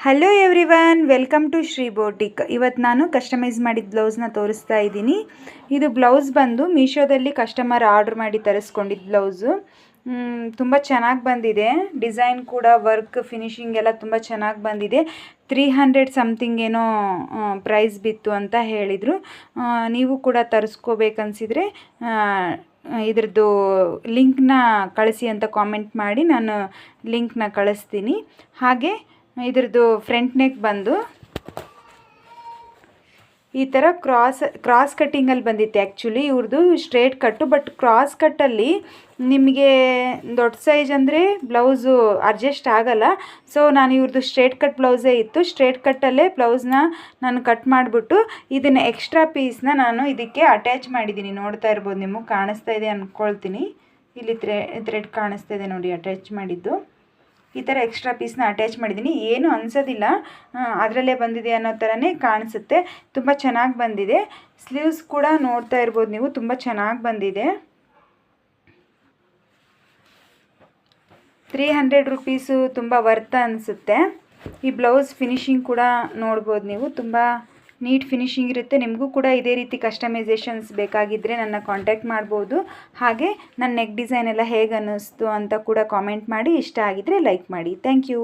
Hello everyone, welcome to Shri boutique. ಇವತ್ತು ನಾನು customise ಮಾಡಿದ ಬ್ಲೌಸ್ನ ತೋರಿಸ್ತಾ ಇದ್ದೀನಿ. ಇದು ಬ್ಲೌಸ್ ಬಂದು ಮೀಶೋದಲ್ಲಿ ಕಸ್ಟಮರ್ ಆರ್ಡ್ರ್ ಮಾಡಿ ತರಿಸ್ಕೊಂಡಿದ್ದು ಬ್ಲೌಸು. ತುಂಬ ಚೆನ್ನಾಗಿ ಬಂದಿದೆ. ಡಿಸೈನ್ ಕೂಡ ವರ್ಕ್ ಫಿನಿಶಿಂಗ್ ಎಲ್ಲ ತುಂಬ ಚೆನ್ನಾಗಿ ಬಂದಿದೆ. 300 ಸಮಥಿಂಗ್ ಏನೋ ಪ್ರೈಸ್ ಬಿತ್ತು ಅಂತ ಹೇಳಿದರು. ನೀವು ಕೂಡ ತರಿಸ್ಕೋಬೇಕನ್ಸಿದ್ರೆ ಇದ್ರದ್ದು ಲಿಂಕ್ನ ಕಳಿಸಿ ಅಂತ ಕಾಮೆಂಟ್ ಮಾಡಿ, ನಾನು ಲಿಂಕ್ನ ಕಳಿಸ್ತೀನಿ. ಹಾಗೆ ಇದ್ರದ್ದು ಫ್ರಂಟ್ ನೆಕ್ ಬಂದು ಈ ಥರ ಕ್ರಾಸ್ ಕಟ್ಟಿಂಗಲ್ಲಿ ಬಂದಿತ್ತು. ಆ್ಯಕ್ಚುಲಿ ಇವ್ರದ್ದು ಸ್ಟ್ರೇಟ್ ಕಟ್ಟು, ಬಟ್ ಕ್ರಾಸ್ ಕಟ್ಟಲ್ಲಿ ನಿಮಗೆ ದೊಡ್ಡ ಸೈಜ್ ಅಂದರೆ ಬ್ಲೌಸು ಅಡ್ಜಸ್ಟ್ ಆಗಲ್ಲ. ಸೊ ನಾನು ಇವ್ರದ್ದು ಸ್ಟ್ರೇಟ್ ಕಟ್ ಬ್ಲೌಸೇ ಇತ್ತು. ಸ್ಟ್ರೇಟ್ ಕಟ್ಟಲ್ಲೇ ಬ್ಲೌಸ್ನ ನಾನು ಕಟ್ ಮಾಡಿಬಿಟ್ಟು ಇದನ್ನು ಎಕ್ಸ್ಟ್ರಾ ಪೀಸ್ನ ನಾನು ಇದಕ್ಕೆ ಅಟ್ಯಾಚ್ ಮಾಡಿದ್ದೀನಿ. ನೋಡ್ತಾ ಇರ್ಬೋದು, ನಿಮಗೆ ಕಾಣಿಸ್ತಾ ಇದೆ ಅಂದ್ಕೊಳ್ತೀನಿ. ಇಲ್ಲಿ ಥ್ರೆಡ್ ಕಾಣಿಸ್ತಾ ಇದೆ ನೋಡಿ, ಅಟ್ಯಾಚ್ ಮಾಡಿದ್ದು. ಈ ಥರ ಎಕ್ಸ್ಟ್ರಾ ಪೀಸ್ನ ಅಟ್ಯಾಚ್ ಮಾಡಿದ್ದೀನಿ. ಏನು ಅನಿಸೋದಿಲ್ಲ, ಅದರಲ್ಲೇ ಬಂದಿದೆ ಅನ್ನೋ ಥರನೇ ಕಾಣಿಸುತ್ತೆ. ತುಂಬ ಚೆನ್ನಾಗಿ ಬಂದಿದೆ. ಸ್ಲೀವ್ಸ್ ಕೂಡ ನೋಡ್ತಾ ಇರ್ಬೋದು ನೀವು, ತುಂಬ ಚೆನ್ನಾಗಿ ಬಂದಿದೆ. 300 ರುಪೀಸು ತುಂಬ ವರ್ತ್ ಅನಿಸುತ್ತೆ. ಈ ಬ್ಲೌಸ್ ಫಿನಿಶಿಂಗ್ ಕೂಡ ನೋಡ್ಬೋದು ನೀವು, ತುಂಬ ನೀಟ್ ಫಿನಿಶಿಂಗ್ ಇರುತ್ತೆ. ನಿಮಗೂ ಕೂಡ ಇದೇ ರೀತಿ ಕಸ್ಟಮೈಸೇಷನ್ಸ್ ಬೇಕಾಗಿದ್ದರೆ ನನ್ನ ಕಾಂಟ್ಯಾಕ್ಟ್ ಮಾಡ್ಬೋದು. ಹಾಗೆ ನನ್ನ ನೆಕ್ ಡಿಸೈನ್ ಎಲ್ಲ ಹೇಗೆ ಅನ್ನಿಸ್ತು ಅಂತ ಕೂಡ ಕಾಮೆಂಟ್ ಮಾಡಿ. ಇಷ್ಟ ಆಗಿದ್ದರೆ ಲೈಕ್ ಮಾಡಿ. Thank you.